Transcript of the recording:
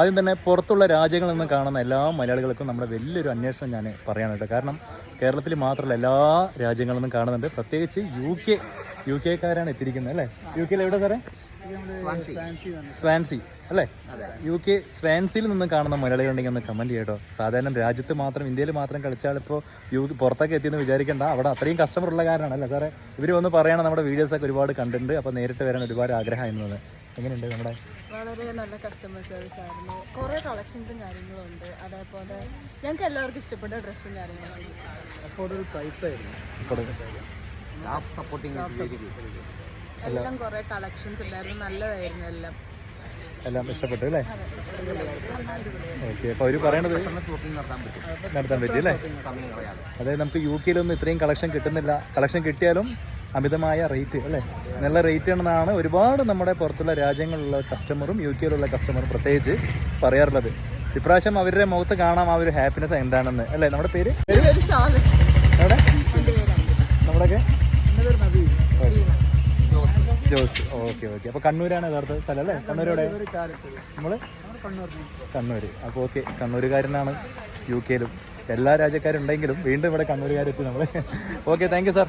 ആദ്യം തന്നെ പുറത്തുള്ള രാജ്യങ്ങളിൽ നിന്ന് കാണുന്ന എല്ലാ മലയാളികൾക്കും നമ്മുടെ വലിയൊരു അന്വേഷണം ഞാൻ പറയാനുണ്ട്. കാരണം കേരളത്തിൽ മാത്രമല്ല എല്ലാ രാജ്യങ്ങളിൽ നിന്നും കാണുന്നുണ്ട്. പ്രത്യേകിച്ച് യു കെക്കാരാണ് എത്തിയിരിക്കുന്നത് അല്ലേ? യു കെയിൽ എവിടെ സാറേ? സ്വാൻസി അല്ലേ? UK സ്വാൻസിയിൽ നിന്ന് കാണുന്ന മലയാളികളുണ്ടെങ്കിൽ ഒന്ന് കമൻറ്റ് ചെയ്യട്ടോ. സാധാരണ രാജ്യത്ത് മാത്രം ഇന്ത്യയിൽ മാത്രം കളിച്ചാൽ ഇപ്പോൾ പുറത്തൊക്കെ എത്തിയെന്ന് വിചാരിക്കേണ്ട. അവിടെ അത്രയും കസ്റ്റമർ ഉള്ള കാരണമാണ് അല്ലേ സാറേ? ഇവർ ഒന്ന് പറയണം, നമ്മുടെ വീഡിയോസൊക്കെ ഒരുപാട് കണ്ടിട്ടുണ്ട്, അപ്പോൾ നേരിട്ട് വരാൻ ഒരുപാട് ആഗ്രഹമായിരുന്നത്. എങ്ങനെയുണ്ട് നമ്മുടെ? വളരെ നല്ല കസ്റ്റമർ സർവീസ് ആയിരുന്നു. കുറേ കളക്ഷൻസും കാര്യങ്ങളും ഉണ്ട്. അതേപോലെ ഞങ്ങൾക്ക് എല്ലാവർക്കും ഇഷ്ടപ്പെട്ട ഡ്രസ്സും കാര്യങ്ങളും അഫോർഡബിൾ പ്രൈസ് ആയിരുന്നു. സ്റ്റാഫ് സപ്പോർട്ടിംഗ് എല്ലാം കുറേ കളക്ഷൻസ് ഉണ്ടായിരുന്നു. നല്ലതായിരുന്നു എല്ലാം ഇഷ്ടപ്പെട്ടു അല്ലേ? ഓക്കെ, അപ്പോൾ അവർ പറയണത് നടത്താൻ പറ്റും അല്ലേ? അതായത് നമുക്ക് UK ഇത്രയും കളക്ഷൻ കിട്ടുന്നില്ല. കളക്ഷൻ കിട്ടിയാലും അമിതമായ റേറ്റ് അല്ലേ? നല്ല റേറ്റ് ആണെന്നാണ് ഒരുപാട് നമ്മുടെ പുറത്തുള്ള രാജ്യങ്ങളിലുള്ള കസ്റ്റമറും UK കസ്റ്റമറും പ്രത്യേകിച്ച് പറയാറുള്ളത്. ഇപ്രാവശ്യം അവരുടെ മുഖത്ത് കാണാം ആ ഒരു ഹാപ്പിനെസ് എന്താണെന്ന് അല്ലേ? നമ്മുടെ പേര് എവിടെ? നമ്മുടെയൊക്കെ ജോസ്. ഓക്കെ. അപ്പോൾ കണ്ണൂരാണ് യഥാർത്ഥ സ്ഥലം അല്ലേ? കണ്ണൂരോടെ നമ്മൾ കണ്ണൂർ. അപ്പോൾ ഓക്കെ, കണ്ണൂരുകാരനാണ് UK എല്ലാ രാജ്യക്കാരുണ്ടെങ്കിലും വീണ്ടും ഇവിടെ കണ്ണൂരുകാരെത്തി നമ്മൾ. Okay, thank you sir.